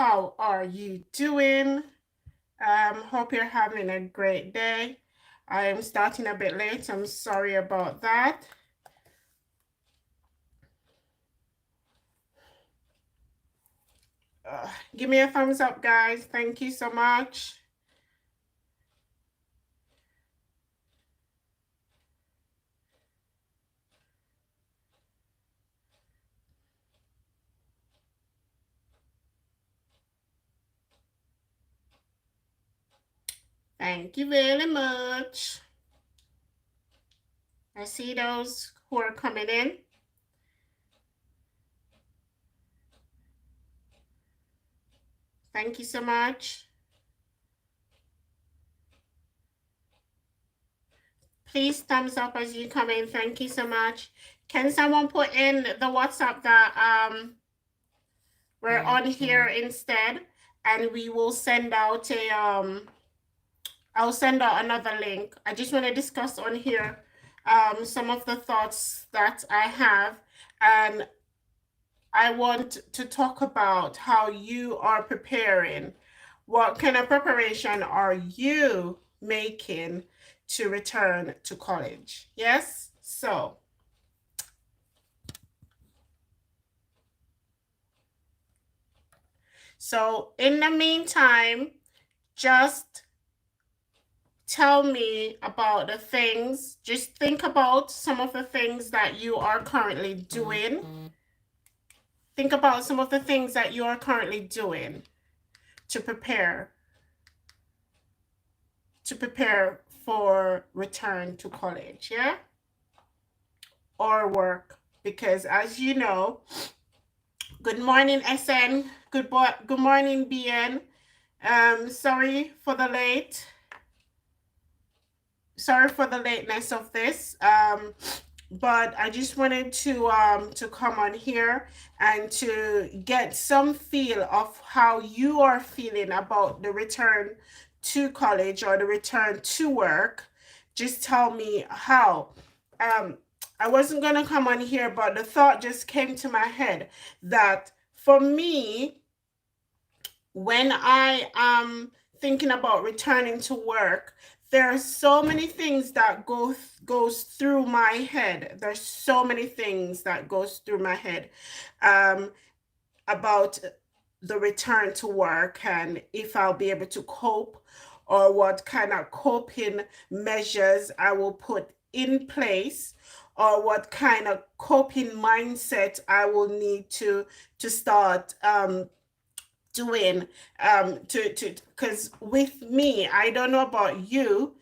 How are you doing? Hope you're having a great day. I am starting a bit late. I'm sorry about that. Give me a thumbs up, guys. Thank you so much. Thank you very much. I see those who are coming in. Thank you so much. Please thumbs up as you come in. Thank you so much. Can someone put in the WhatsApp that we're on here instead, and we will send out a I'll send out another link. I just want to discuss on here some of the thoughts that I have, and I want to talk about how you are preparing. What kind of preparation are you making to return to college? Yes? So in the meantime, just tell me about the things. Just think about some of the things that you are currently doing. Think about some of the things that you are currently doing to prepare for return to college, yeah? Or work. Because as you know, good morning, SN. Good morning, BN. Sorry for the lateness of this. But I just wanted to come on here and to get some feel of how you are feeling about the return to college or the return to work. Just tell me how. I wasn't gonna come on here, but the thought just came to my head that for me, when I am thinking about returning to work, there are so many things that goes through my head. There's so many things that goes through my head about the return to work and if I'll be able to cope, or what kind of coping measures I will put in place, or what kind of coping mindset I will need to start doing to because with me, I don't know about you.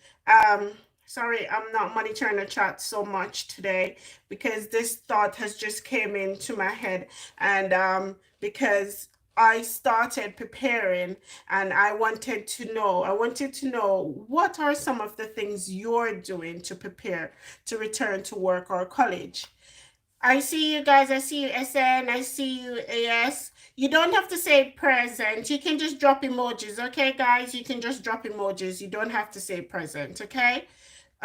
Sorry, I'm not monitoring the chat so much today because this thought has just came into my head, and because I started preparing and I wanted to know what are some of the things you're doing to prepare to return to work or college. I see you guys. I see you, SN. I see you, AS. You don't have to say present. You can just drop emojis, okay, guys? You can just drop emojis. You don't have to say present, okay?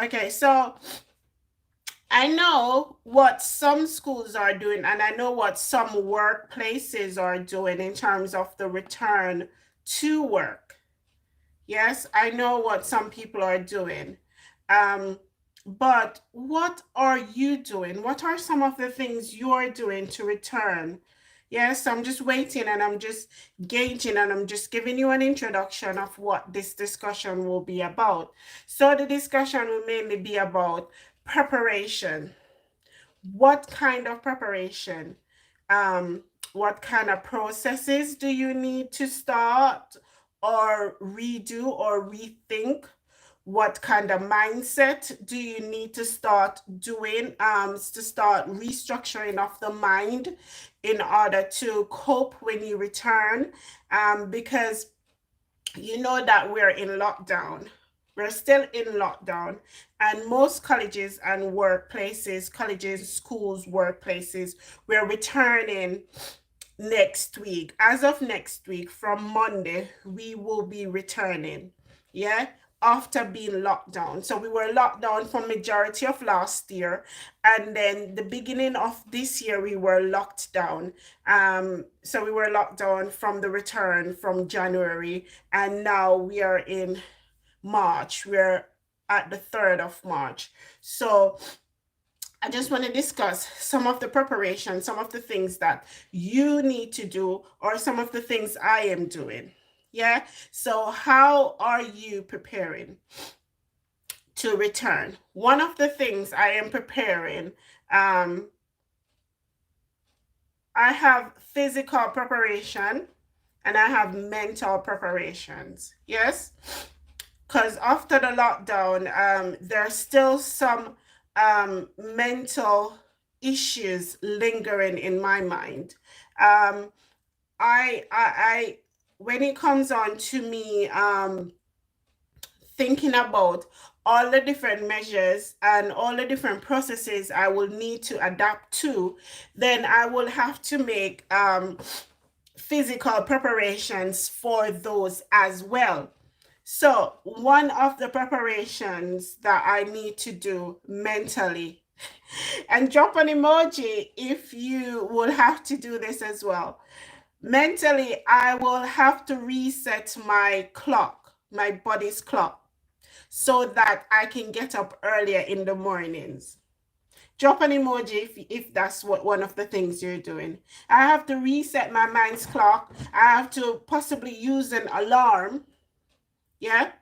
Okay, so I know what some schools are doing, and I know what some workplaces are doing in terms of the return to work. Yes, I know what some people are doing. Um, but what are you doing? What are some of the things you're doing to return? Yes, I'm just waiting and I'm just gauging and I'm just giving you an introduction of what this discussion will be about. So, the discussion will mainly be about preparation. What kind of preparation? Um, what kind of processes do you need to start or redo or rethink? What kind of mindset do you need to start doing to start restructuring of the mind in order to cope when you return? Because you know that we're in lockdown. We're still in lockdown, and most colleges and workplaces, colleges, schools, workplaces, we're returning next week. As of next week, from Monday, we will be returning. Yeah. after being locked down. So we were locked down for majority of last year, and then the beginning of this year we were locked down. So we were locked down from the return from January, and now we are in March. We're at the 3rd of March. So I just want to discuss some of the preparation, some of the things that you need to do, or some of the things I am doing. Yeah. So, how are you preparing to return? One of the things I am preparing, I have physical preparation and I have mental preparations. Yes. Because after the lockdown, there's still some mental issues lingering in my mind. Um, I when it comes on to me thinking about all the different measures and all the different processes I will need to adapt to, then I will have to make physical preparations for those as well. So, one of the preparations that I need to do mentally, and drop an emoji if you will have to do this as well. Mentally, I will have to reset my clock, my body's clock, so that I can get up earlier in the mornings. Drop an emoji if that's what one of the things you're doing. I have to reset my mind's clock. I have to possibly use an alarm. Yeah.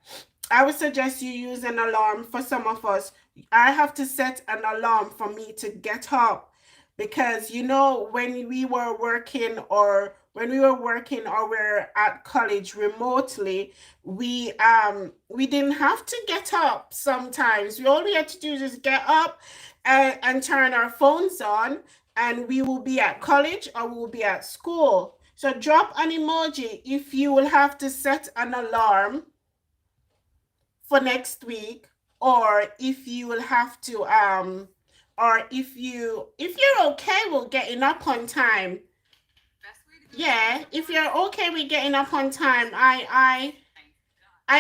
I would suggest you use an alarm for some of us. I have to set an alarm for me to get up because when we were working or we're at college remotely, we didn't have to get up sometimes. We all we had to do is just get up and turn our phones on, and we will be at college or we will be at school. So drop an emoji if you will have to set an alarm for next week, or if you will have to or if you're okay with getting up on time. Yeah, if you're okay with getting up on time, I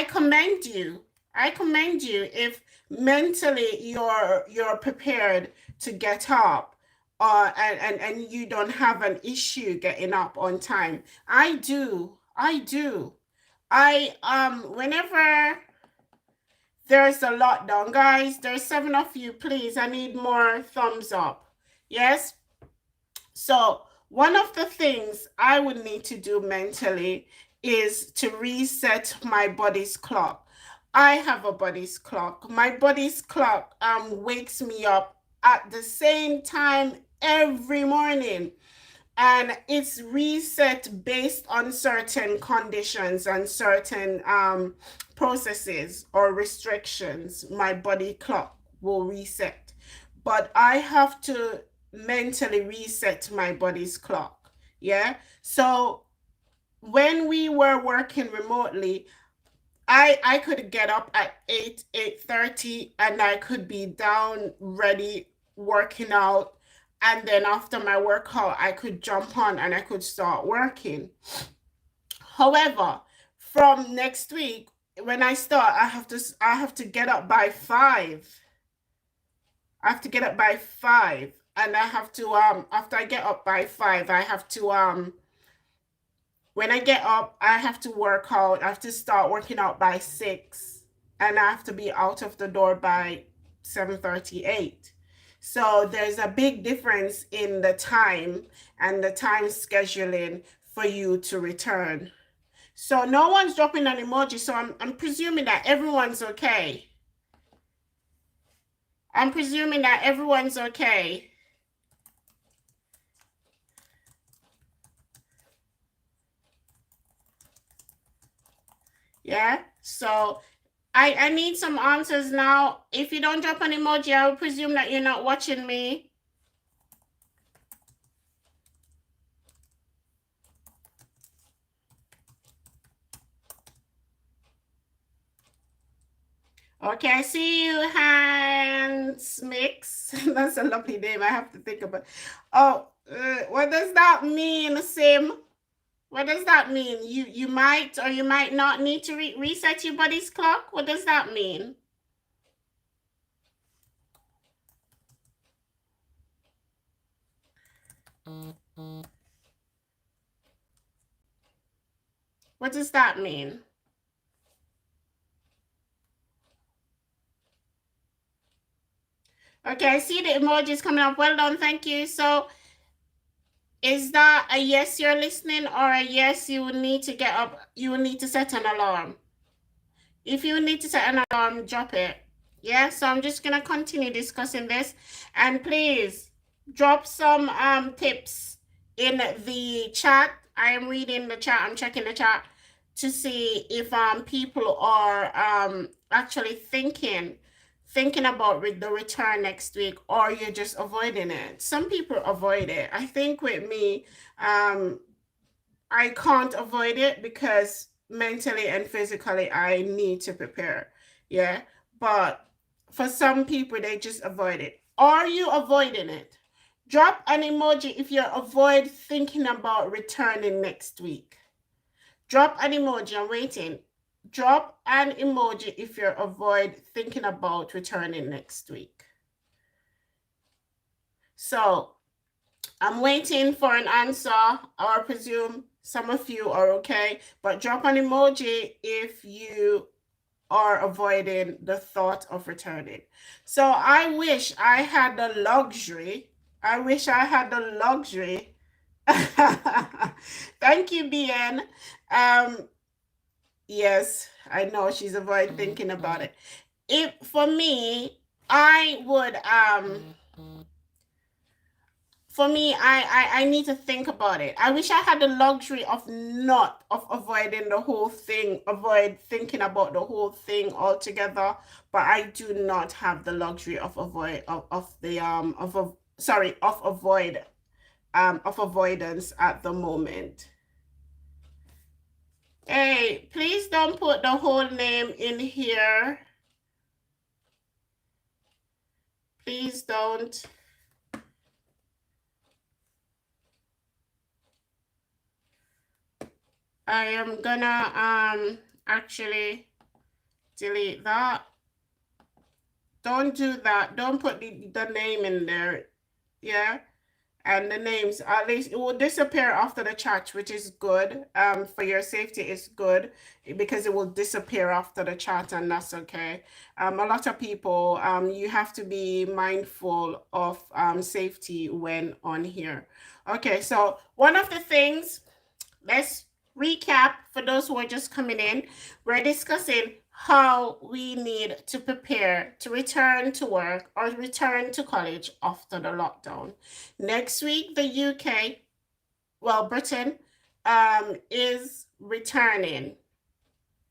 commend you. I commend you if mentally you're prepared to get up, and you don't have an issue getting up on time. I do. I do. Whenever there's a lockdown, guys, there's 7 of you, please. I need more thumbs up. Yes? So, one of the things I would need to do mentally is to reset my body's clock. I have a body's clock. My body's clock wakes me up at the same time every morning, and it's reset based on certain conditions and certain processes or restrictions. My body clock will reset, but I have to mentally reset my body's clock. Yeah. So when we were working remotely, I could get up at 8:30, and I could be down ready working out, and then after my workout I could jump on and I could start working. However, from next week when I start, I have to get up by 5. I have to get up by 5, and I have to after I get up by 5, I have to when I get up, I have to work out. I have to start working out by 6, and I have to be out of the door by 7:38. So there's a big difference in the time and the time scheduling for you to return. So no one's dropping an emoji, so I'm presuming that everyone's okay. I'm presuming that everyone's okay. Yeah. So I need some answers now. If you don't drop an emoji, I will presume that you're not watching me. Okay, I see you, Hans Mix. That's a lovely name. I have to think about. Oh, what does that mean, Sim? What does that mean? You might or you might not need to reset your body's clock? What does that mean? What does that mean? Okay, I see the emojis coming up. Well done, thank you. So is that a yes you're listening or a yes you will need to get up, you will need to set an alarm? If you need to set an alarm, drop it. Yeah, so I'm just gonna continue discussing this, and please drop some tips in the chat. I am reading the chat, I'm checking the chat to see if people are actually thinking about the return next week, or you're just avoiding it. Some people avoid it. I think with me, I can't avoid it because mentally and physically I need to prepare. Yeah. But for some people, they just avoid it. Are you avoiding it? Drop an emoji if you avoid thinking about returning next week. Drop an emoji. I'm waiting. Drop an emoji if you avoid thinking about returning next week. So I'm waiting for an answer. I presume some of you are okay, but drop an emoji if you are avoiding the thought of returning. So I wish I had the luxury. I wish I had the luxury. Thank you, BN. Yes, I know she's avoiding thinking about it. If for me, I would for me, I need to think about it. I wish I had the luxury of not of avoiding the whole thing, avoid thinking about the whole thing altogether. But I do not have the luxury of avoid of the of sorry of avoidance at the moment. Hey, please don't put the whole name in here. Please don't. I am gonna actually delete that. Don't do that. Don't put the name in there. Yeah. And the names, at least it will disappear after the chat, which is good. For your safety, it's good because it will disappear after the chat, and that's okay. A lot of people, you have to be mindful of safety when on here. Okay, so one of the things, let's recap for those who are just coming in. We're discussing how we need to prepare to return to work or return to college after the lockdown. Next week, the UK, well, Britain, is returning.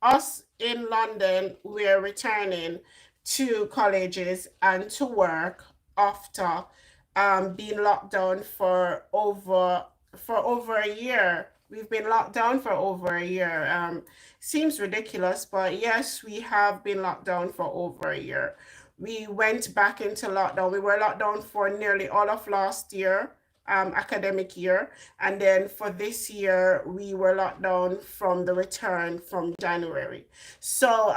Us in London, we're returning to colleges and to work after being locked down for over a year. We've been locked down for over a year. Seems ridiculous, but yes, we have been locked down for over a year. We went back into lockdown. We were locked down for nearly all of last year, academic year. And then for this year, we were locked down from the return from January. So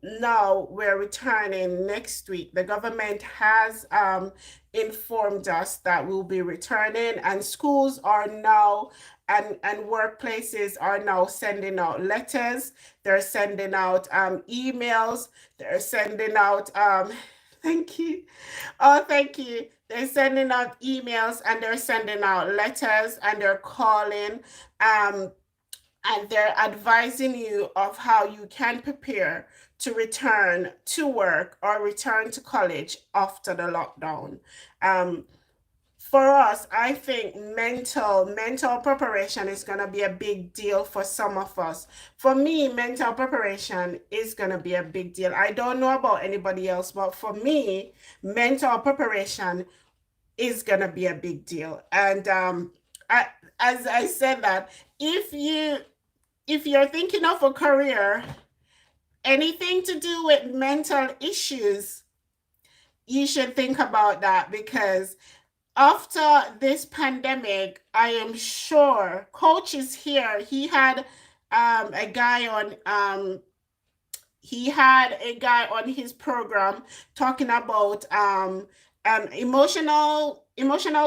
now we're returning next week. The government has informed us that we'll be returning, and schools are now and workplaces are now sending out letters. They're sending out emails. They're sending out thank you. Oh, thank you. They're sending out emails and they're sending out letters and they're calling and they're advising you of how you can prepare to return to work or return to college after the lockdown. For us, I think mental preparation is going to be a big deal for some of us. For me, mental preparation is going to be a big deal. I don't know about anybody else, but for me, mental preparation is going to be a big deal. And as I said that, if you're thinking of a career, anything to do with mental issues, you should think about that because after this pandemic, I am sure Coach is here. A guy on he had a guy on his program talking about emotional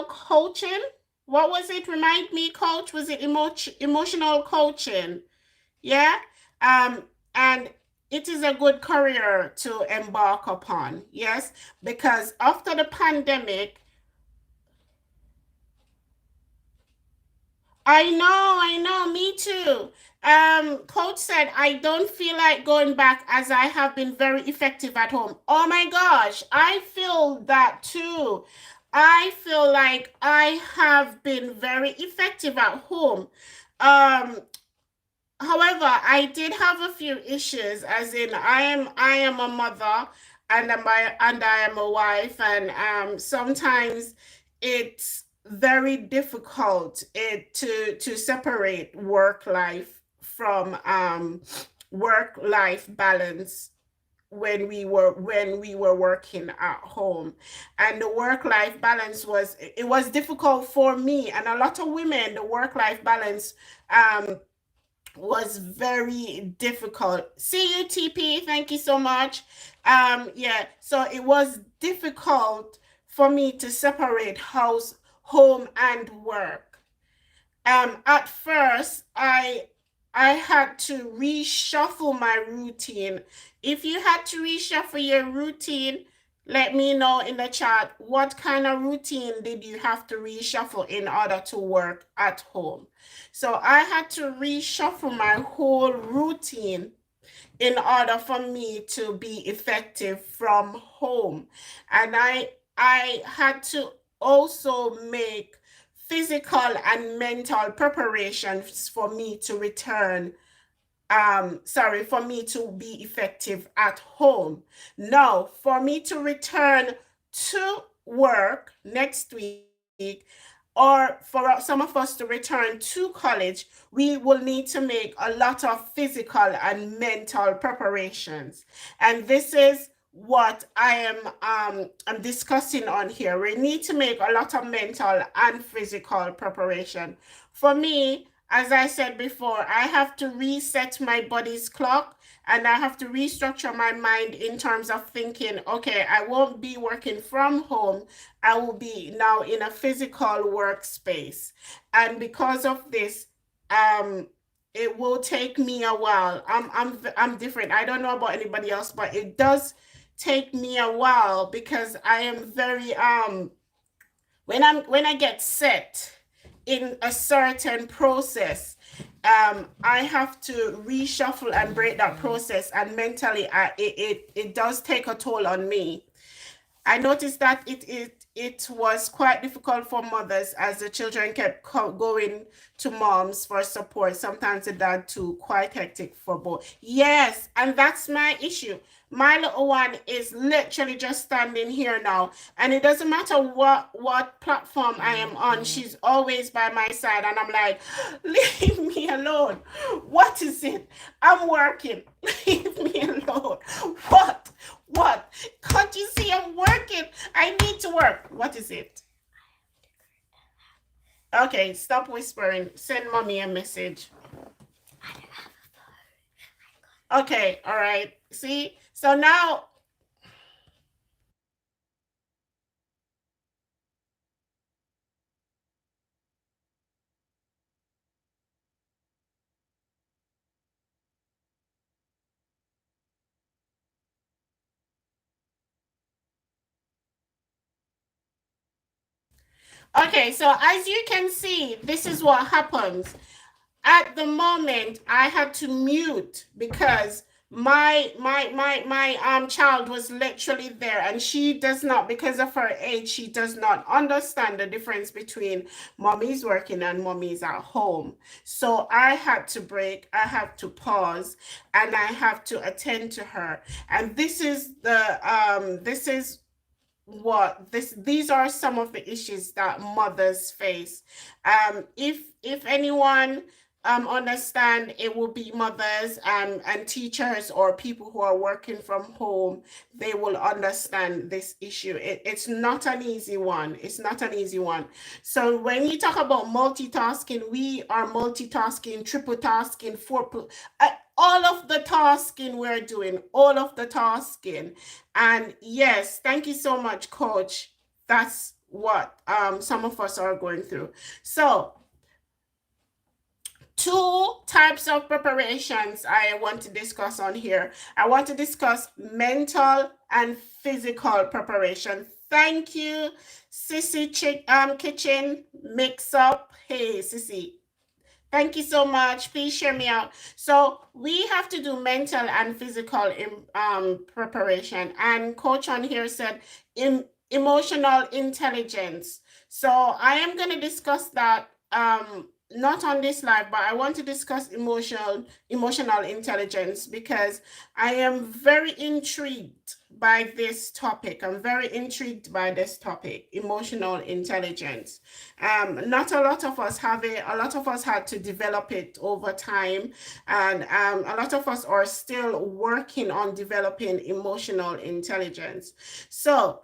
coaching. What was it? Remind me, Coach. Was it emotional coaching? Yeah. Um, and it is a good career to embark upon. Yes, because after the pandemic, I know, me too. Coach said, I don't feel like going back as I have been very effective at home. Oh my gosh, I feel that too. I feel like I have been very effective at home. Um, However, I did have a few issues, as in I am a mother and I am a wife, and sometimes it's very difficult to separate work life from work life balance when we were working at home. And the work life balance was difficult for me and a lot of women. The work life balance um was very difficult. See you, TP. Thank you so much. Yeah, so it was difficult for me to separate house, home, and work. At first, I had to reshuffle my routine. If you had to reshuffle your routine, let me know in the chat what kind of routine did you have to reshuffle in order to work at home. So I had to reshuffle my whole routine in order for me to be effective from home. And I had to also make physical and mental preparations for me to return sorry, for me to be effective at home. Now, for me to return to work next week, or for some of us to return to college, we will need to make a lot of physical and mental preparations. And this is what I'm discussing on here. We need to make a lot of mental and physical preparation. For me, as I said before, I have to reset my body's clock and I have to restructure my mind in terms of thinking, okay, I won't be working from home. I will be now in a physical workspace. And because of this, um, it will take me a while. I'm different. I don't know about anybody else, but it does take me a while because I am very when I get set in a certain process, I have to reshuffle and break that process, and mentally, it does take a toll on me. I noticed that it was quite difficult for mothers as the children kept going to moms for support. Sometimes the dad too, quite hectic for both. Yes, and that's my issue. My little one is literally just standing here now, and it doesn't matter what platform I am on. She's always by my side, and I'm like, leave me alone. What is it? I'm working. Leave me alone. What? What? Can't you see I'm working? I need to work. What is it? Okay, stop whispering. Send mommy a message. Okay, all right. See? So now, okay, so as you can see, this is what happens. At the moment, I had to mute because my child was literally there, and she does not, because of her age, she does not understand the difference between mommy's working and mommy's at home. So I had to break, I have to pause, and I have to attend to her. And this is what this these are some of the issues that mothers face. If anyone understand it will be mothers and teachers or people who are working from home. They will understand this issue. It's not an easy one. It's not an easy one. So when you talk about multitasking, we are multitasking, triple tasking, all of the tasking we're doing, all of the tasking. And yes, thank you so much, Coach. That's what some of us are going through. So two types of preparations I want to discuss on here. I want to discuss mental and physical preparation. Thank you, Sissy Kitchen Mix Up. Hey, Sissy. Thank you so much. Please share me out. So we have to do mental and physical preparation. And Coach on here said emotional intelligence. So I am going to discuss that not on this live, but I want to discuss emotional intelligence because I am very intrigued by this topic. I'm very intrigued by this topic, emotional intelligence. Not a lot of us have it. A lot of us had to develop it over time, and a lot of us are still working on developing emotional intelligence. So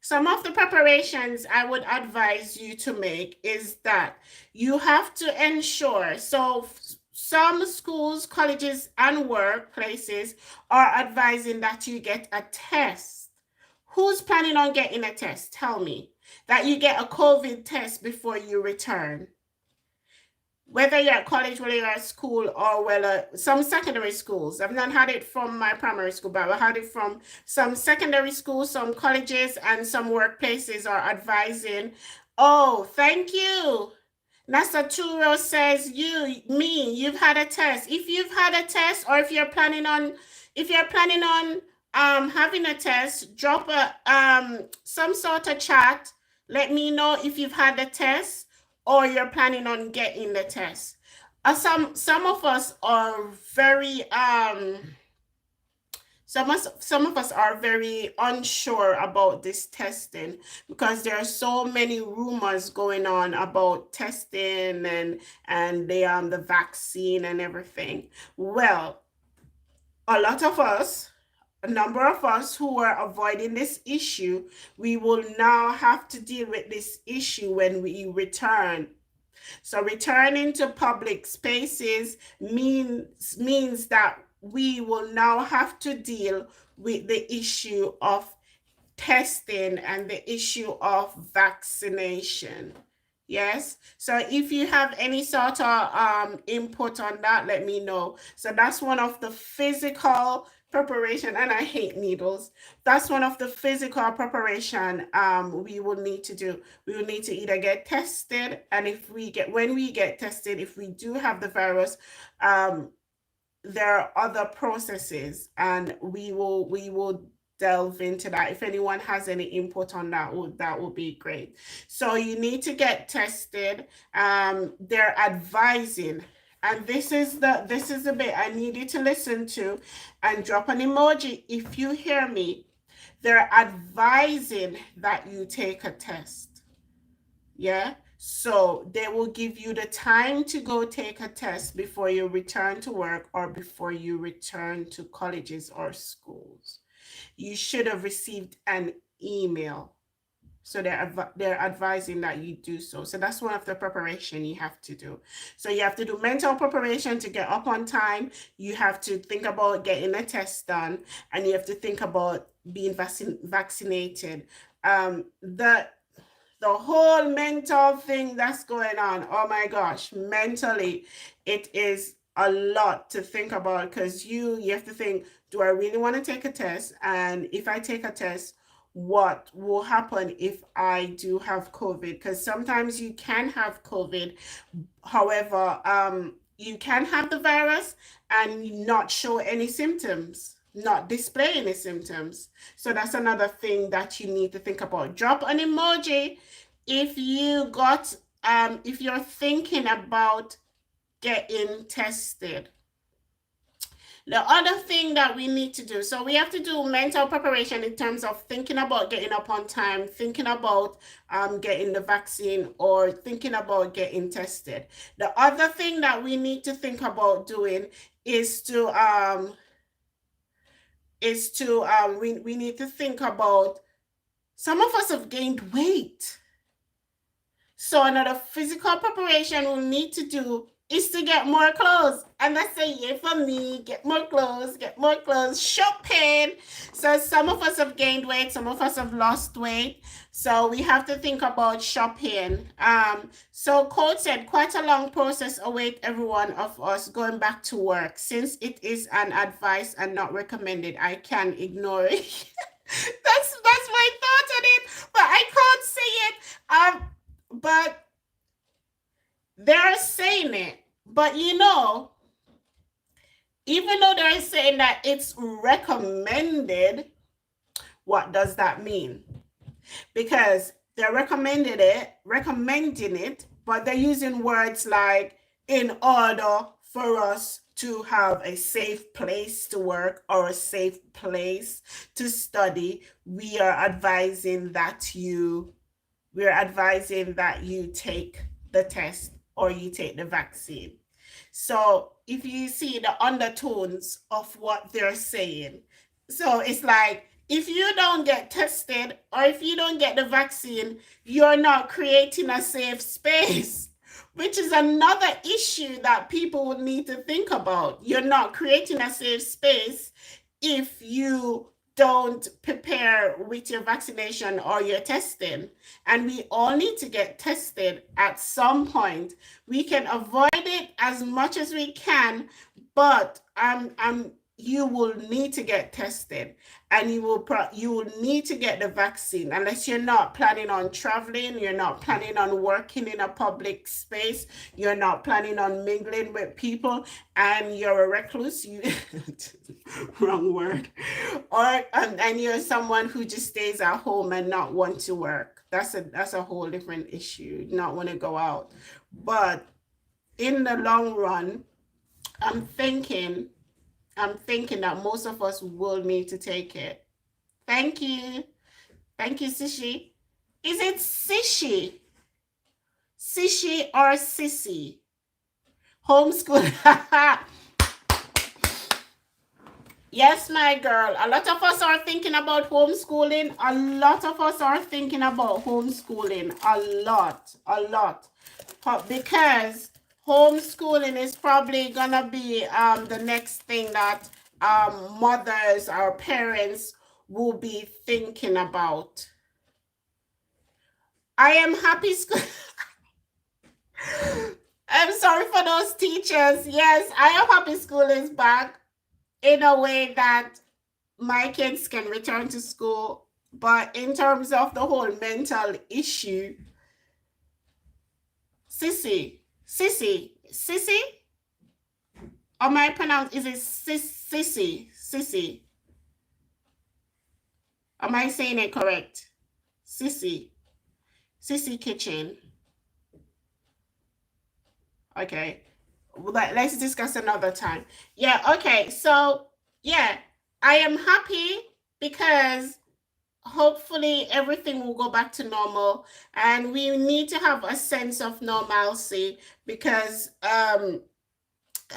some of the preparations I would advise you to make is that you have to ensure, so some schools, colleges, and workplaces are advising that you get a test. Who's planning on getting a test? Tell me. That you get a COVID test before you return. Whether you're at college, whether you're at school, or some secondary schools. I've not had it from my primary school, but I've had it from some secondary schools, some colleges, and some workplaces are advising. Oh, thank you. Nasaturo says you've had a test. If you've had a test, or if you're planning on having a test, drop some sort of chat. Let me know if you've had the test or you're planning on getting the test. Some of us are very some of us are very unsure about this testing because there are so many rumors going on about testing and the vaccine and everything. Well, a number of us who are avoiding this issue, we will now have to deal with this issue when we return. So returning to public spaces means that we will now have to deal with the issue of testing and the issue of vaccination. Yes. So if you have any sort of input on that, let me know. So that's one of the physical preparation, and I hate needles. That's one of the physical preparation we will need to do. We will need to either get tested, and when we get tested, if we do have the virus, there are other processes, and we will delve into that. If anyone has any input on that would be great. So you need to get tested. They're advising, and this is the bit I need you to listen to and drop an emoji if you hear me. They're advising that you take a test. Yeah. So they will give you the time to go take a test before you return to work or before you return to colleges or schools. You should have received an email. So they're advising that you do so. So that's one of the preparation you have to do. So you have to do mental preparation to get up on time. You have to think about getting a test done, and you have to think about being vaccinated. The whole mental thing that's going on, oh my gosh, mentally, it is a lot to think about because you have to think, do I really want to take a test? And if I take a test, what will happen if I do have COVID? Because sometimes you can have COVID. However, you can have the virus and not show any symptoms, not display any symptoms. So that's another thing that you need to think about. Drop an emoji if if you're thinking about getting tested. The other thing that we need to do, so we have to do mental preparation in terms of thinking about getting up on time, thinking about getting the vaccine, or thinking about getting tested. The other thing that we need to think about doing is we need to think about, some of us have gained weight. So another physical preparation we'll need to do is to get more clothes. And that's a year for me. Get more clothes, shopping. So some of us have gained weight, some of us have lost weight. So we have to think about shopping. So Code said, quite a long process await every one of us going back to work. Since it is an advice and not recommended, I can ignore it. That's my thoughts on it, but I can't say it. But they're saying it. But you know, even though they're saying that it's recommended, what does that mean? Because they're recommending it, but they're using words like, in order for us to have a safe place to work or a safe place to study, we are advising that you take the test or you take the vaccine. So if you see the undertones of what they're saying, so it's like, if you don't get tested or if you don't get the vaccine, you're not creating a safe space, which is another issue that people would need to think about. You're not creating a safe space if you don't prepare with your vaccination or your testing. And we all need to get tested at some point. We can avoid it as much as we can, but you will need to get tested, and you will need to get the vaccine unless you're not planning on traveling, you're not planning on working in a public space, you're not planning on mingling with people, and you're a recluse, wrong word, or and you're someone who just stays at home and not want to work. That's a whole different issue. Not want to go out. But in the long run, I'm thinking that most of us will need to take it. Thank you. Thank you, Sishi. Is it Sishi? Sishi or Sissy? Homeschool. Yes, my girl. A lot of us are thinking about homeschooling. A lot. A lot. Because homeschooling is probably gonna be the next thing that mothers or parents will be thinking about. I am happy school. I'm sorry for those teachers. Yes, I am happy school is back in a way that my kids can return to school. But in terms of the whole mental issue, Sissy. Am I pronounced? Is it Sissy? Am I saying it correct? Sissy Kitchen. Okay. Let's discuss another time. Yeah, okay. So, yeah, I am happy because hopefully everything will go back to normal, and we need to have a sense of normalcy because I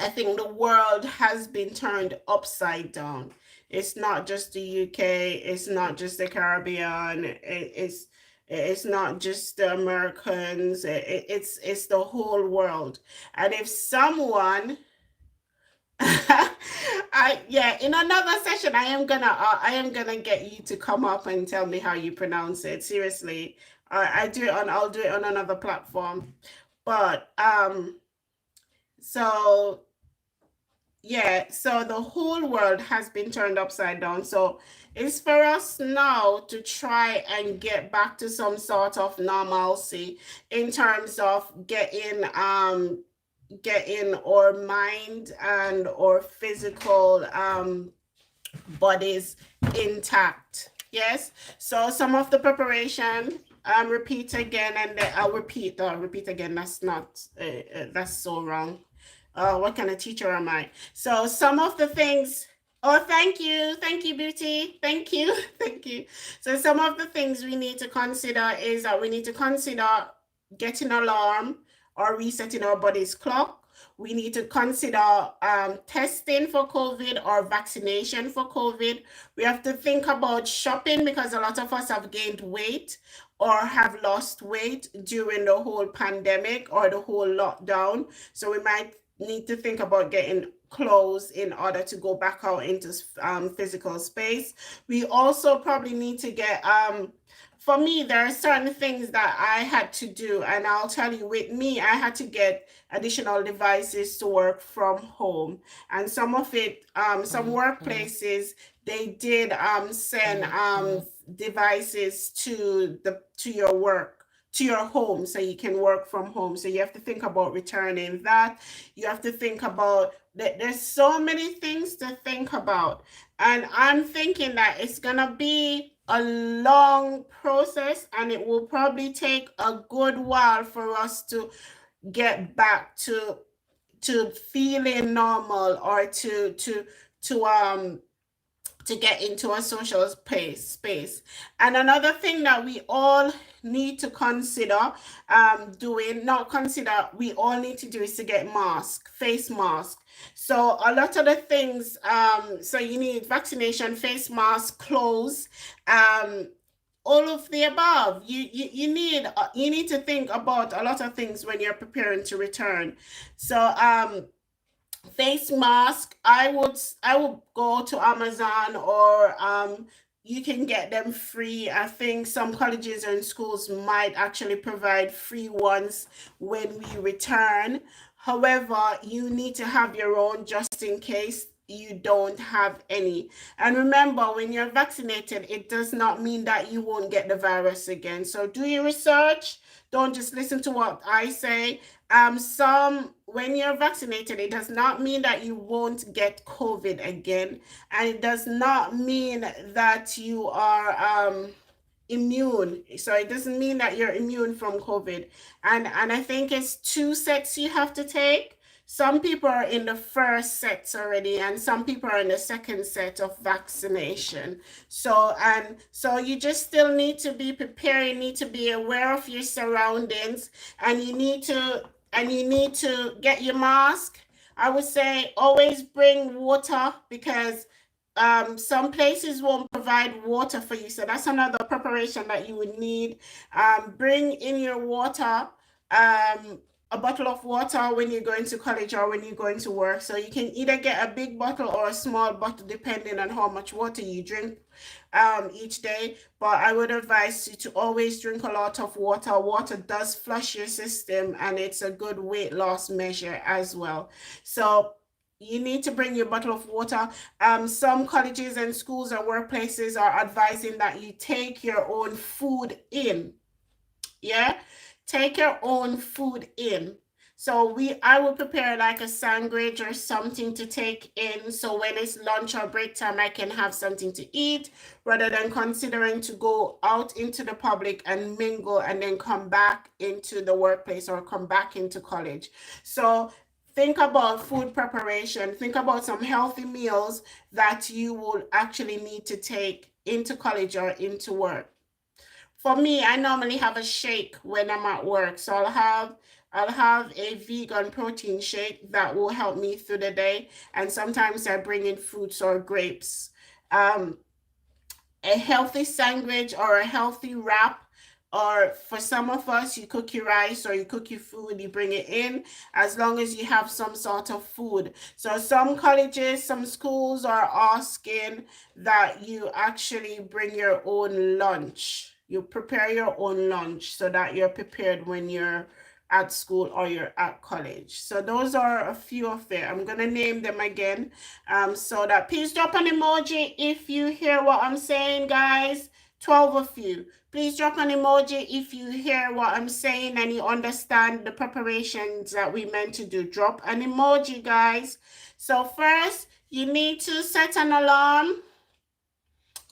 think the world has been turned upside down. It's not just the UK, it's not just the Caribbean, it's not just the Americans, it's the whole world. And if someone in another session I am gonna get you to come up and tell me how you pronounce it. Seriously. I'll do it on another platform. But so the whole world has been turned upside down. So it's for us now to try and get back to some sort of normalcy in terms of getting our mind and our physical bodies intact. Yes. So some of the preparation, repeat again, and I'll repeat again. That's not that's so wrong. What kind of teacher am I? So some of the things. Oh, thank you, Beauty, thank you, thank you. So some of the things we need to consider is that we need to consider getting alarm or resetting our body's clock. We need to consider testing for COVID or vaccination for COVID. We have to think about shopping because a lot of us have gained weight or have lost weight during the whole pandemic or the whole lockdown. So we might need to think about getting clothes in order to go back out into physical space. We also probably need to get for me, there are certain things that I had to do, and I'll tell you, with me, I had to get additional devices to work from home. And some of it, some Mm-hmm. workplaces, they did send Mm-hmm. devices to your work, to your home, so you can work from home. So you have to think about returning that. You have to think about that. There's so many things to think about, and I'm thinking that it's gonna be a long process, and it will probably take a good while for us to get back to feeling normal, or to to get into a social space. And another thing that we all need to consider doing, not consider, we all need to do is to get mask, face mask. So a lot of the things, so you need vaccination, face mask, clothes, um, all of the above. You need to think about a lot of things when you're preparing to return. So face mask, I would go to Amazon, or you can get them free. I think some colleges and schools might actually provide free ones when we return. However, you need to have your own just in case you don't have any. And remember, when you're vaccinated, it does not mean that you won't get the virus again. So do your research. Don't just listen to what I say. Some When you're vaccinated, it does not mean that you won't get COVID again, and it does not mean that you are immune. So it doesn't mean that you're immune from COVID. And I think it's two sets you have to take. Some people are in the first sets already, and some people are in the second set of vaccination. So you just still need to be prepared. You need to be aware of your surroundings, and you need to get your mask. I would say always bring water, because some places won't provide water for you. So that's another preparation that you would need. Bring in your water, a bottle of water when you're going to college or when you're going to work. So you can either get a big bottle or a small bottle, depending on how much water you drink each day. But I would advise you to always drink a lot of water. Water does flush your system, and it's a good weight loss measure as well. So you need to bring your bottle of water. Some colleges and schools and workplaces are advising that you take your own food in. Yeah, take your own food in. So I will prepare like a sandwich or something to take in, so when it's lunch or break time I can have something to eat, rather than considering to go out into the public and mingle and then come back into the workplace or come back into college. So think about food preparation, think about some healthy meals that you will actually need to take into college or into work. For me, I normally have a shake when I'm at work. So I'll have a vegan protein shake that will help me through the day. And sometimes I bring in fruits or grapes. Um, a healthy sandwich or a healthy wrap, or for some of us, you cook your rice or you cook your food, you bring it in, as long as you have some sort of food. So some colleges, some schools are asking that you actually bring your own lunch. You prepare your own lunch so that you're prepared when you're at school or you're at college. So those are a few of them. I'm gonna name them again, so that please drop an emoji if you hear what I'm saying, guys. 12 of you. Please drop an emoji if you hear what I'm saying and you understand the preparations that we meant to do. Drop an emoji, guys. So first, you need to set an alarm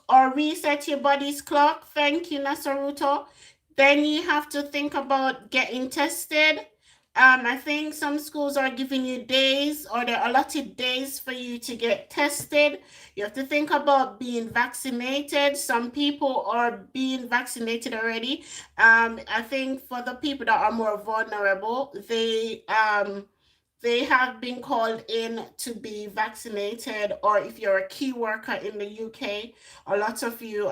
or reset your body's clock. Thank you, Nasaruto. Then you have to think about getting tested. I think some schools are giving you days, or they're allotted days for you to get tested. You have to think about being vaccinated. Some people are being vaccinated already. I think for the people that are more vulnerable, they have been called in to be vaccinated. Or if you're a key worker in the UK, a lot of you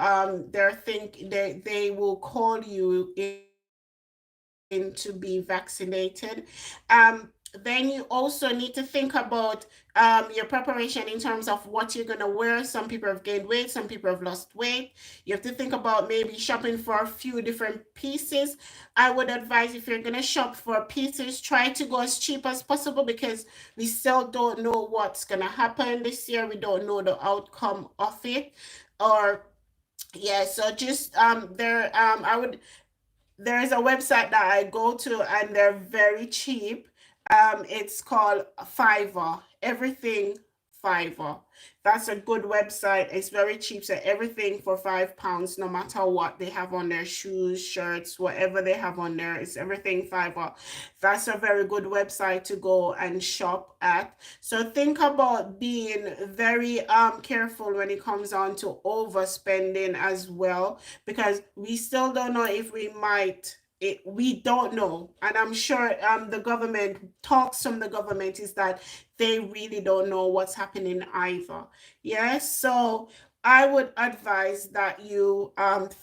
they will call you in to be vaccinated. Then you also need to think about your preparation in terms of what you're gonna wear. Some people have gained weight, some people have lost weight. You have to think about maybe shopping for a few different pieces. I would advise, if you're gonna shop for pieces, try to go as cheap as possible, because we still don't know what's gonna happen this year. We don't know the outcome of it. Or yeah, so just I would there is a website that I go to, and they're very cheap. It's called Fiverr. Everything Fiverr. That's a good website. It's very cheap. So everything for £5, no matter what they have on their shoes, shirts, whatever they have on there, it's everything Fiverr. That's a very good website to go and shop at. So think about being very careful when it comes on to overspending as well, because we still don't know if we might we don't know. And I'm sure the government talks from the government is that they really don't know what's happening either. Yes, so I would advise that you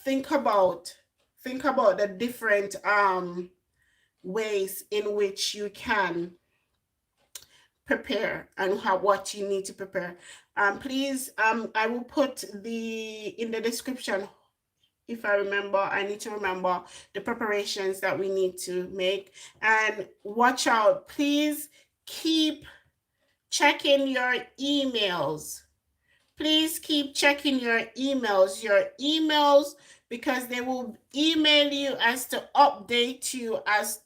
think about the different ways in which you can prepare, and how what you need to prepare. Please, I will put the in the description, if I remember. I need to remember the preparations that we need to make. And watch out, please keep checking your emails. Please keep checking your emails, because they will email you as to update you as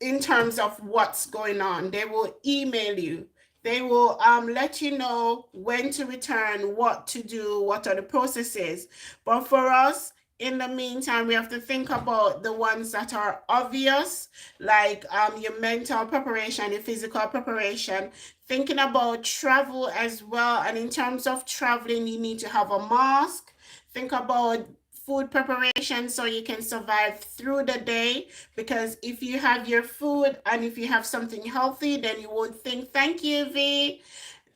in terms of what's going on. They will email you. They will let you know when to return, what to do, what are the processes. But for us, in the meantime, we have to think about the ones that are obvious, like your mental preparation, your physical preparation, thinking about travel as well. And in terms of traveling, you need to have a mask. Think about food preparation so you can survive through the day, because if you have your food and if you have something healthy, then you won't think, thank you,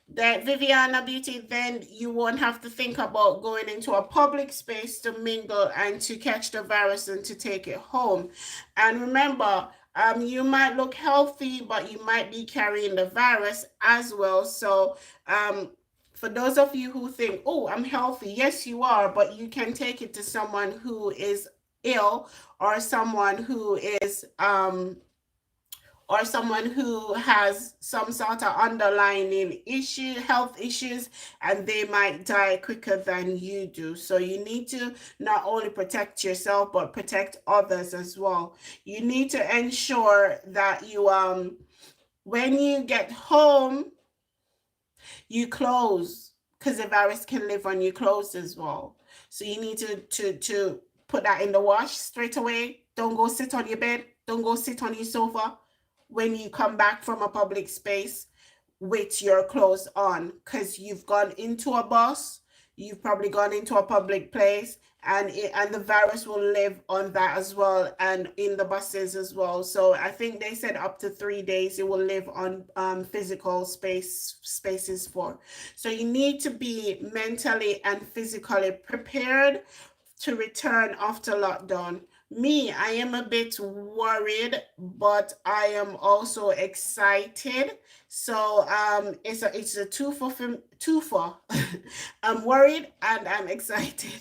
that Viviana Beauty, then you won't have to think about going into a public space to mingle and to catch the virus and to take it home. And remember, you might look healthy, but you might be carrying the virus as well. So, for those of you who think, oh, I'm healthy, yes, you are, but you can take it to someone who is ill, or someone who has some sort of underlying health issues, and they might die quicker than you do. So you need to not only protect yourself, but protect others as well. You need to ensure that when you get home, you close, because the virus can live on your clothes as well. So you need to put that in the wash straight away. Don't go sit on your bed. Don't go sit on your sofa when you come back from a public space with your clothes on, because you've gone into a bus, you've probably gone into a public place, and the virus will live on that as well, and in the buses as well. So I think they said up to 3 days it will live on physical spaces for. So you need to be mentally and physically prepared to return after lockdown. Me, I am a bit worried, but I am also excited. So it's a two for. I'm worried and I'm excited.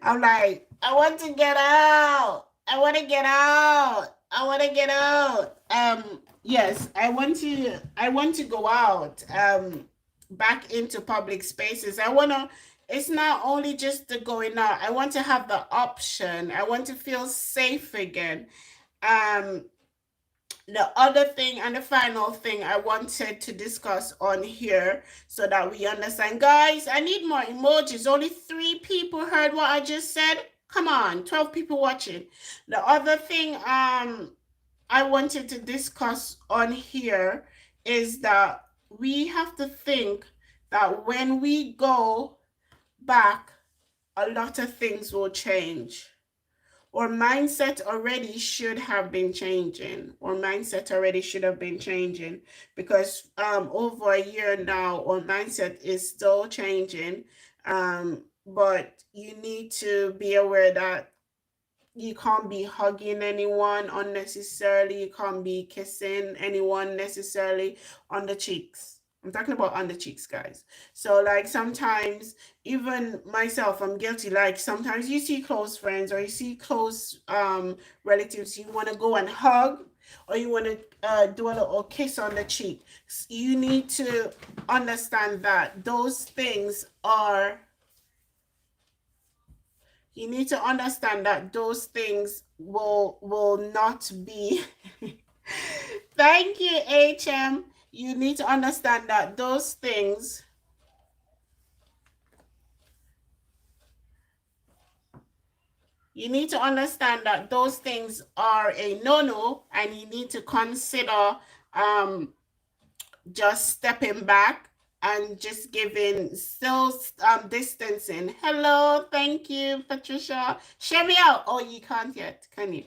I'm like, I want to get out. I want to get out. I want to get out. Yes, I want to go out. Back into public spaces. It's not only just the going out. I want to have the option. I want to feel safe again. Um, the other thing and the final thing I wanted to discuss on here, so that we understand. Guys, I need more emojis. Only 3 people heard what I just said. Come on, 12 people watching. The other thing I wanted to discuss on here is that we have to think that when we go back, a lot of things will change. Our mindset already should have been changing. Our mindset already should have been changing because over a year now, our mindset is still changing. But you need to be aware that you can't be hugging anyone unnecessarily. You can't be kissing anyone necessarily on the cheeks. I'm talking about on the cheeks, guys. So, like, sometimes, even myself, I'm guilty. Like, sometimes you see close friends or you see close relatives, you want to go and hug or you want to do a little kiss on the cheek. You need to understand that those things are you need to understand that those things will not be thank you, HM. You need to understand that those things you need to understand that those things are a no-no, and you need to consider um just stepping back and just giving still distancing. Hello, thank you, Patricia. Share me out. Oh, you can't yet, can you?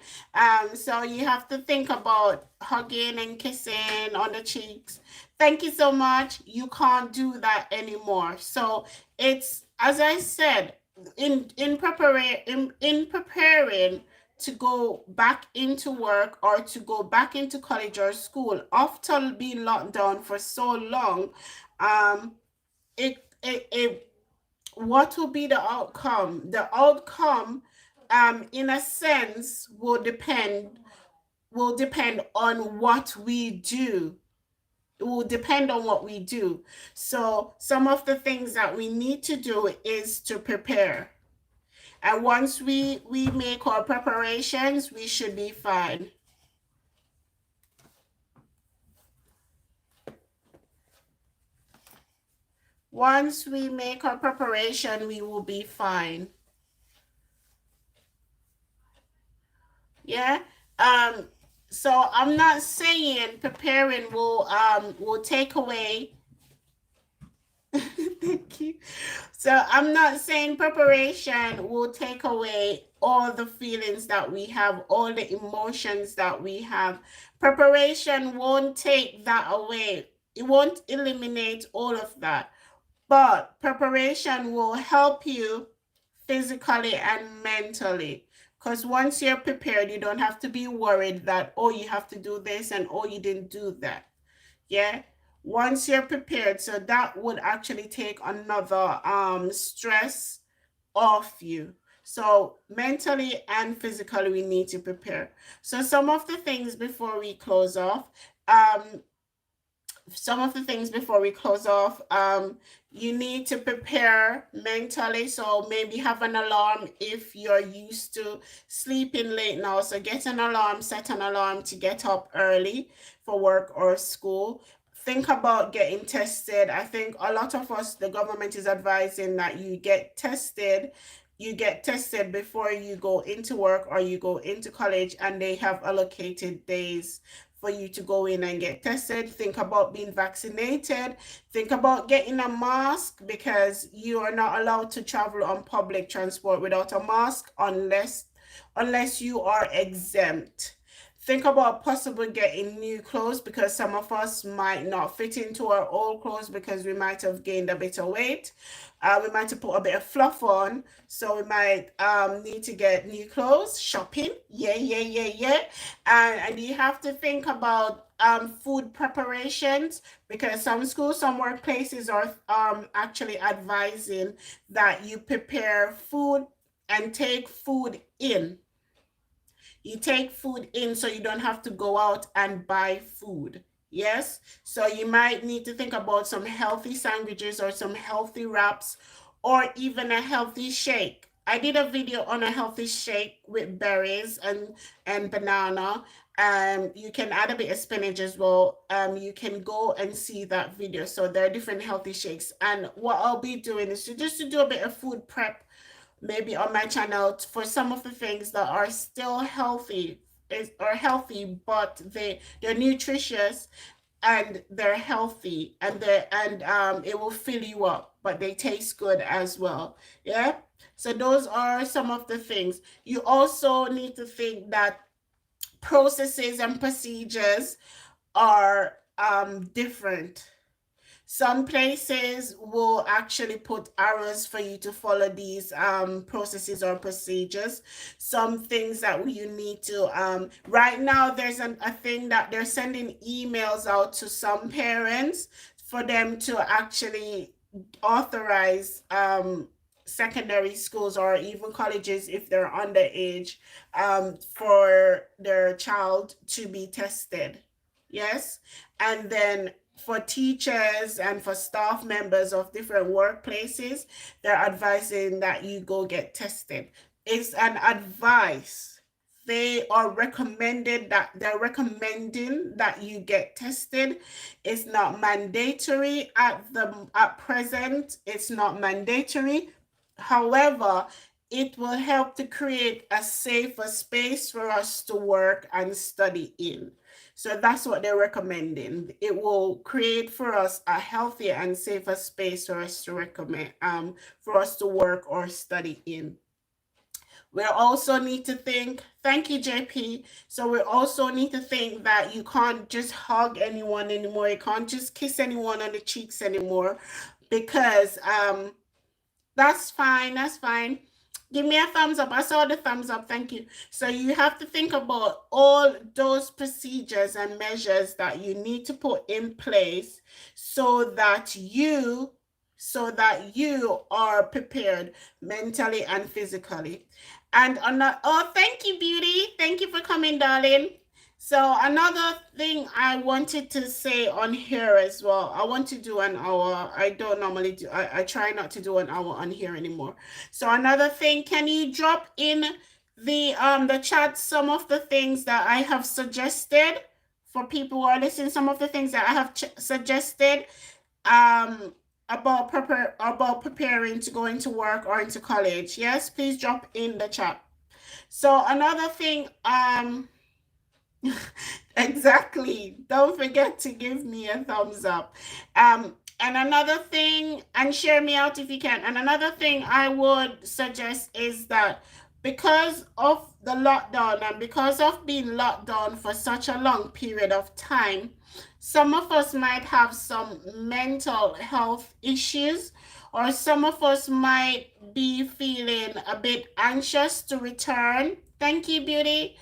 So you have to think about hugging and kissing on the cheeks. Thank you so much. You can't do that anymore. So it's, as I said, in preparing to go back into work or to go back into college or school after being locked down for so long, um it what will be the outcome? The outcome, in a sense, will depend on what we do. It will depend on what we do. So some of the things that we need to do is to prepare. And once we make our preparations, we should be fine. Once we make our preparation, we will be fine. Yeah. So I'm not saying preparing will take away. Thank you. So I'm not saying preparation will take away all the feelings that we have, all the emotions that we have. Preparation won't take that away. It won't eliminate all of that. But preparation will help you physically and mentally. Because once you're prepared, you don't have to be worried that, oh, you have to do this and oh, you didn't do that. Yeah. Once you're prepared, so that would actually take another stress off you. So mentally and physically, we need to prepare. So some of the things before we close off, um, you need to prepare mentally. So maybe have an alarm if you're used to sleeping late now. So get an alarm, set an alarm to get up early for work or school. Think about getting tested. I think a lot of us, the government is advising that you get tested before you go into work or you go into college, and they have allocated days for you to go in and get tested. Think about being vaccinated. Think about getting a mask, because you are not allowed to travel on public transport without a mask unless you are exempt. Think about possibly getting new clothes, because some of us might not fit into our old clothes because we might have gained a bit of weight. We might have put a bit of fluff on, so we might need to get new clothes. Shopping, yeah, yeah, yeah, yeah. And you have to think about food preparations, because some schools, some workplaces are actually advising that you prepare food and take food in. You take food in so you don't have to go out and buy food. Yes. So you might need to think about some healthy sandwiches or some healthy wraps or even a healthy shake. I did a video on a healthy shake with berries and banana. You can add a bit of spinach as well. You can go and see that video. So there are different healthy shakes. And what I'll be doing is to do a bit of food prep maybe on my channel for some of the things that are still healthy, are healthy, but they're nutritious and they're healthy, and it will fill you up, but they taste good as well. Yeah. So those are some of the things. You also need to think that processes and procedures are different. Some places will actually put arrows for you to follow these processes or procedures. Some things that you need to, right now, there's a thing that they're sending emails out to some parents for them to actually authorize secondary schools or even colleges, if they're underage, for their child to be tested. Yes. And then for teachers and for staff members of different workplaces, they're advising that you go get tested. It's an advice. They're recommending that you get tested. It's not mandatory at present. It's not mandatory. However, it will help to create a safer space for us to work and study in. So that's what they're recommending. It will create for us a healthier and safer space for us to for us to work or study in. We also need to think, thank you, JP. So we also need to think that you can't just hug anyone anymore. You can't just kiss anyone on the cheeks anymore, because that's fine. That's fine. Give me a thumbs up. I saw the thumbs up. Thank you. So you have to think about all those procedures and measures that you need to put in place so that you are prepared mentally and physically. And oh, thank you, Beauty. Thank you for coming, darling. So another thing I wanted to say on here as well, I want to do an hour. I don't normally do, I try not to do an hour on here anymore. So another thing, can you drop in the chat some of the things that I have suggested for people who are listening, some of the things that I have suggested about preparing to go into work or into college. Yes, please drop in the chat. So another thing, exactly. Don't forget to give me a thumbs up. And another thing, and share me out if you can. And another thing I would suggest is that because of the lockdown and because of being locked down for such a long period of time, some of us might have some mental health issues, or some of us might be feeling a bit anxious to return. Thank you, Beauty.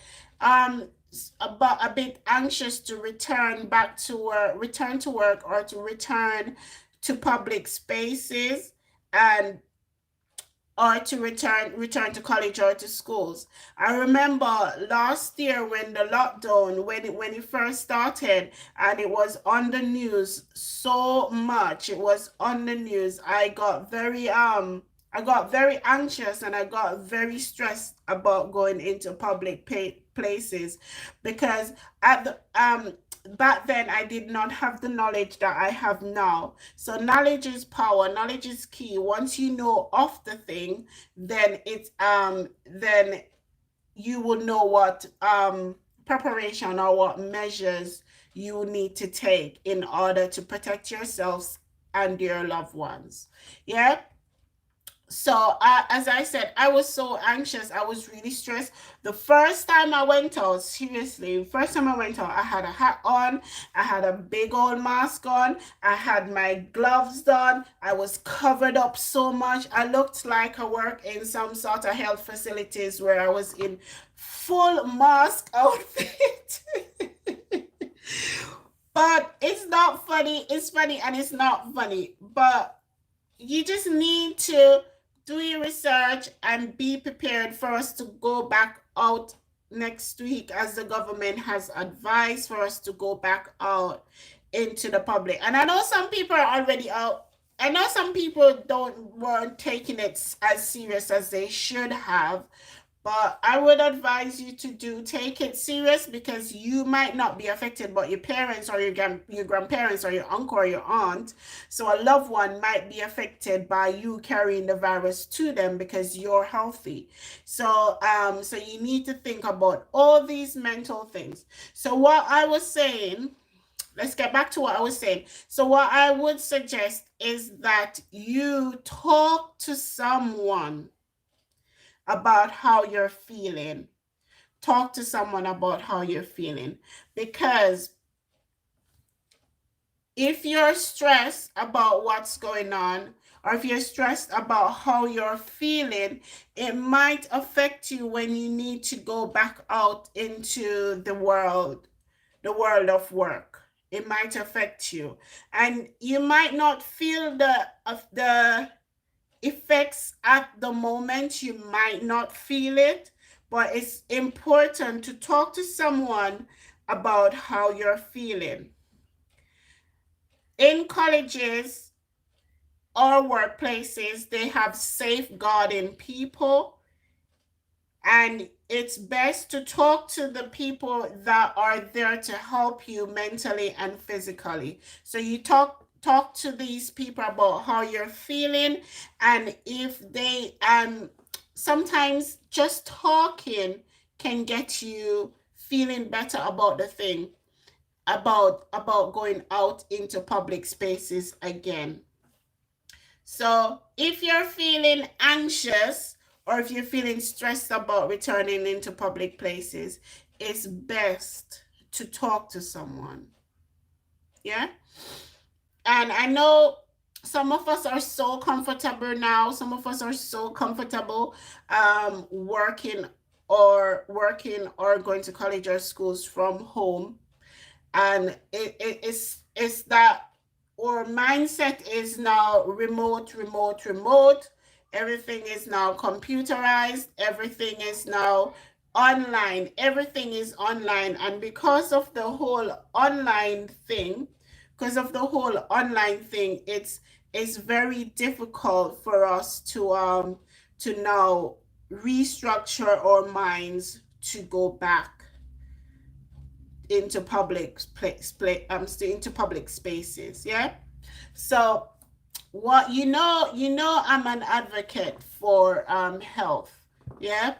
About a bit anxious to return back to work, return to work, or to return to public spaces, and or to return to college or to schools. I remember last year when the lockdown, when it first started, and it was on the news so much. It was on the news. I got very anxious, and I got very stressed about going into public places, because at the back then I did not have the knowledge that I have now. So knowledge is power, knowledge is key. Once you know of the thing, then then you will know what preparation or what measures you need to take in order to protect yourselves and your loved ones. Yeah. So as I said, I was so anxious. I was really stressed. The first time I went out, seriously, first time I went out, I had a hat on, I had a big old mask on, I had my gloves done, I was covered up so much. I looked like I work in some sort of health facilities where I was in full mask outfit. But it's not funny. It's funny and it's not funny. But you just need to do your research and be prepared for us to go back out next week, as the government has advised for us to go back out into the public. And I know some people are already out. I know some people weren't taking it as serious as they should have, But I would advise you to take it serious, because you might not be affected, but your parents or your grandparents or your uncle or your aunt, so a loved one might be affected by you carrying the virus to them because you're healthy. So you need to think about all these mental things. So what I was saying, let's get back to what I was saying. So what I would suggest is that you talk to someone about how you're feeling. Talk to someone about how you're feeling, because if you're stressed about what's going on, or if you're stressed about how you're feeling, it might affect you when you need to go back out into the world of work. It might affect you, and you might not feel the effects at the moment. You might not feel it, but it's important to talk to someone about how you're feeling. In colleges or workplaces, they have safeguarding people, and it's best to talk to the people that are there to help you mentally and physically. So you talk to these people about how you're feeling, and if they sometimes just talking can get you feeling better about the thing, about going out into public spaces again. So if you're feeling anxious, or if you're feeling stressed about returning into public places, it's best to talk to someone. Yeah. And I know some of us are so comfortable now. Some of us are so comfortable working or going to college or schools from home. And it's that our mindset is now remote. Everything is now computerized. Everything is now online. Everything is online. And because of the whole online thing, it's very difficult for us to now restructure our minds to go back into into public spaces. Yeah. So what I'm an advocate for health. Yeah,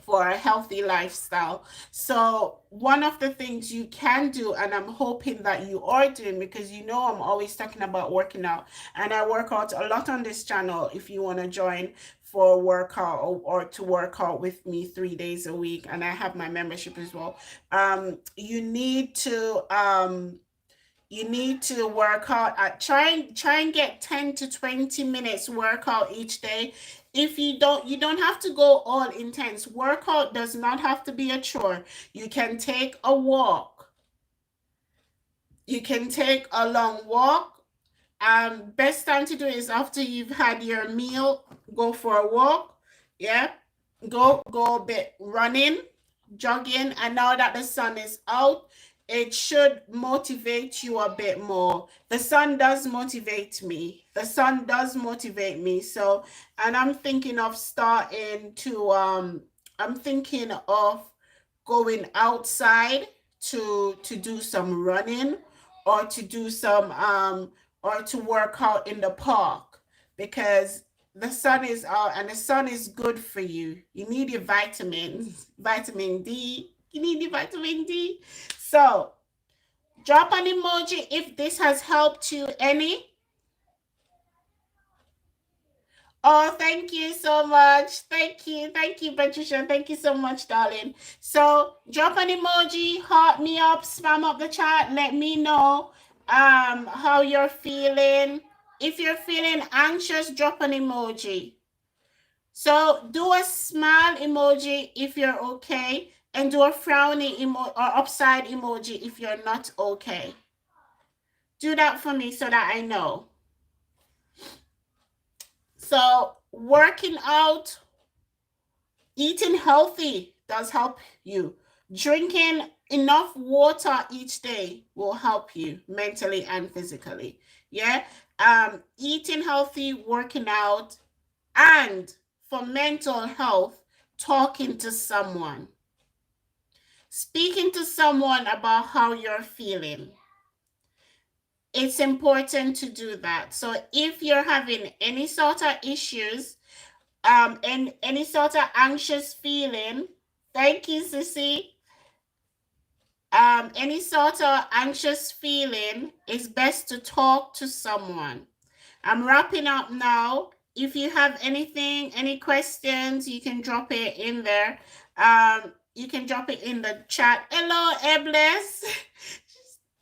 for a healthy lifestyle. So one of the things you can do, and I'm hoping that you are doing, because I'm always talking about working out, and I work out a lot on this channel. If you want to join for a workout, or to work out with me 3 days a week, and I have my membership as well. You need to work out at try and get 10 to 20 minutes workout each day. If you don't have to go all intense. Workout does not have to be a chore. You can take a walk. You can take a long walk. Best time to do is after you've had your meal. Go for a walk. Yeah. Go a bit running, jogging, and now that the sun is out, it should motivate you a bit more. The sun does motivate me. So, and I'm thinking of going outside to do some running, or to do some or to work out in the park, because the sun is out, and the sun is good for you. You need your vitamins, vitamin D. You need your vitamin D. So drop an emoji if this has helped you any. Oh, thank you so much. Thank you, Patricia. Thank you so much, darling. So drop an emoji, heart me up, spam up the chat. Let me know how you're feeling. If you're feeling anxious, drop an emoji. So do a smile emoji if you're okay, and do a frowny emoji or upside emoji if you're not okay. Do that for me so that I know. So working out, eating healthy does help you. Drinking enough water each day will help you mentally and physically. Yeah. Eating healthy, working out, and for mental health, talking to someone, speaking to someone about how you're feeling. It's important to do that. So if you're having any sort of issues, and any sort of anxious feeling, thank you, Sissy. Any sort of anxious feeling, it's best to talk to someone. I'm wrapping up now. If you have anything, any questions, you can drop it in there. You can drop it in the chat. Hello, Ebles.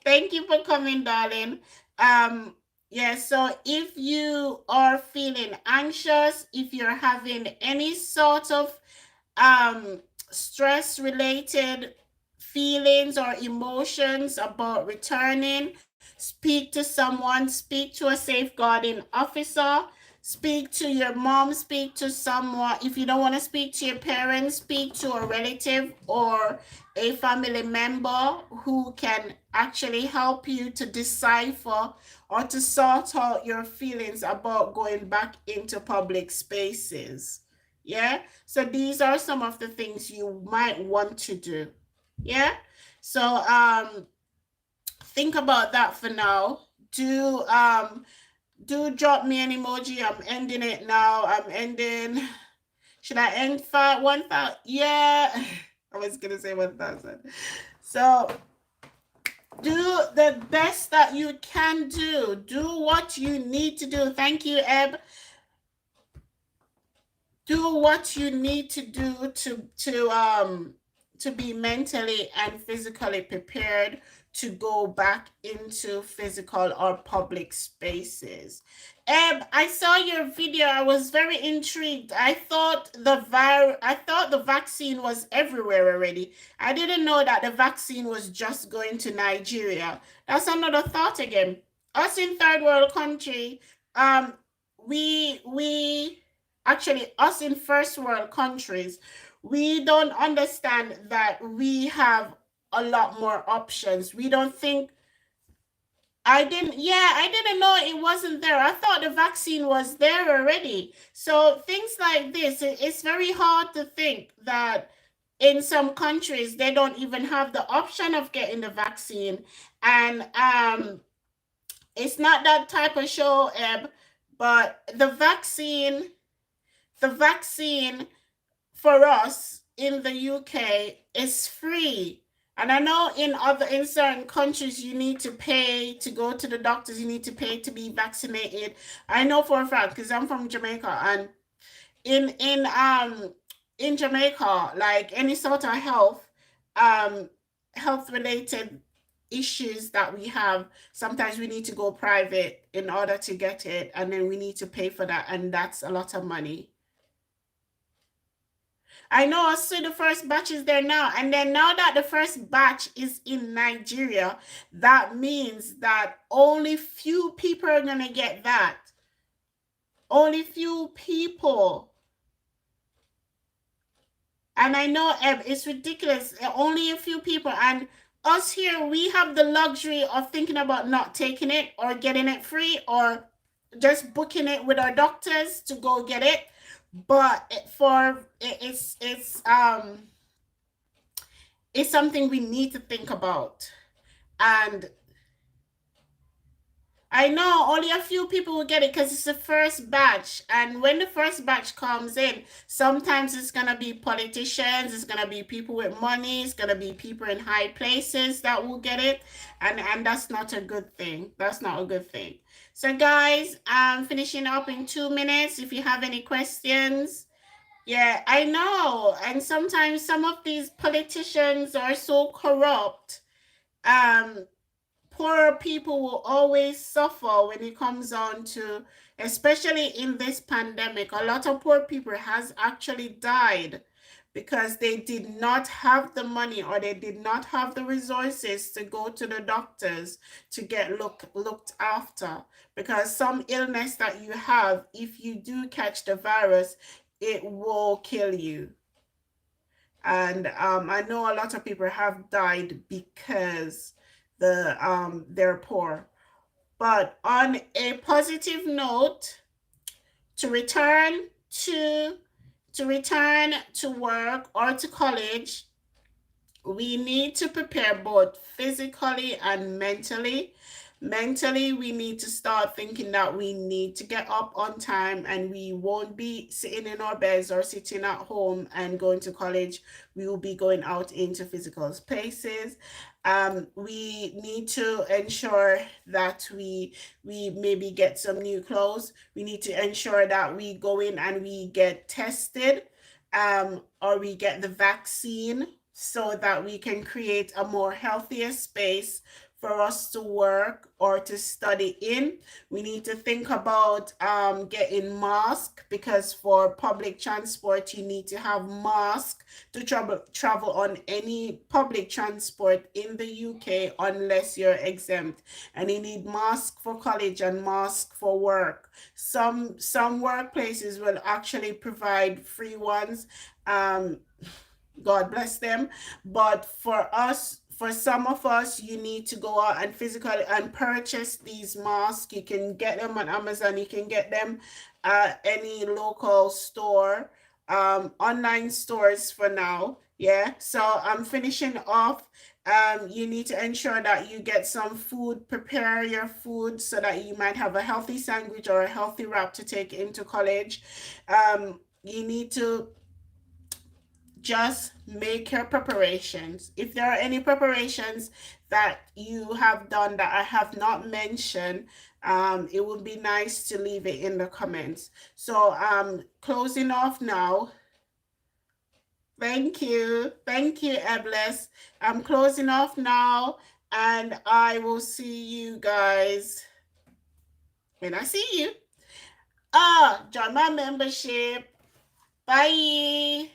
Thank you for coming, darling. Yeah, so if you are feeling anxious, if you're having any sort of um stress related feelings or emotions about returning, speak to someone, speak to a safeguarding officer, speak to your mom, speak to someone. If you don't want to speak to your parents, speak to a relative or a family member who can actually help you to decipher or to sort out your feelings about going back into public spaces. Yeah, so these are some of the things you might want to do. Yeah, so think about that for now. Do drop me an emoji. I'm ending it now. I'm ending. Should I end 1,000? Yeah, I was gonna say 1,000. So do the best that you can do. Do what you need to do. Thank you, Eb. Do what you need to do to be mentally and physically prepared to go back into physical or public spaces. I saw your video. I was very intrigued. I thought the vaccine was everywhere already. I didn't know that the vaccine was just going to Nigeria. That's another thought again. Us in third world country, um, we actually us in first world countries, we don't understand that we have a lot more options. We don't think I didn't know it wasn't there. I thought the vaccine was there already. So things like this, it's very hard to think that in some countries they don't even have the option of getting the vaccine. And it's not that type of show, Eb, but the vaccine for us in the UK is free. And I know in certain countries you need to pay to go to the doctors, you need to pay to be vaccinated. I know for a fact because I'm from Jamaica, and in in um in Jamaica, like any sort of um health related issues that we have, sometimes we need to go private in order to get it, and then we need to pay for that, and that's a lot of money. I know. I see the first batch is there now. And then now that the first batch is in Nigeria, that means that only few people are going to get that. Only few people. And I know it's ridiculous. Only a few people. And us here, we have the luxury of thinking about not taking it or getting it free or just booking it with our doctors to go get it. But it's something we need to think about. And I know only a few people will get it because it's the first batch. And when the first batch comes in, sometimes it's going to be politicians, it's going to be people with money, it's going to be people in high places that will get it. And that's not a good thing. That's not a good thing. So, guys, I'm finishing up in 2 minutes. If you have any questions, yeah, I know. And sometimes some of these politicians are so corrupt. Um, Poor people will always suffer when it comes on to, especially in this pandemic. A lot of poor people has actually died because they did not have the money or they did not have the resources to go to the doctors to get looked after. Because some illness that you have, if you do catch the virus, it will kill you. And I know a lot of people have died because they're poor. But on a positive note, to return to To return to work or to college, we need to prepare both physically and mentally. Mentally, we need to start thinking that we need to get up on time and we won't be sitting in our beds or sitting at home and going to college. We will be going out into physical spaces. We need to ensure that we maybe get some new clothes. We need to ensure that we go in and we get tested, or we get the vaccine so that we can create a more healthier space for us to work or to study in. We need to think about getting mask, because for public transport you need to have mask to travel on any public transport in the UK unless you're exempt, and you need mask for college and mask for work. Some workplaces will actually provide free ones. um God bless them. But for us, for some of us, you need to go out and physically and purchase these masks. You can get them on Amazon. You can get them at any local store, online stores for now. Yeah. So I'm finishing off. You need to ensure that you get some food, prepare your food so that you might have a healthy sandwich or a healthy wrap to take into college. You need to just make your preparations. If there are any preparations that you have done that I have not mentioned, it would be nice to leave it in the comments. So closing off now. Thank you, Ebles. I'm closing off now, and I will see you guys when I see you. Join my membership. Bye.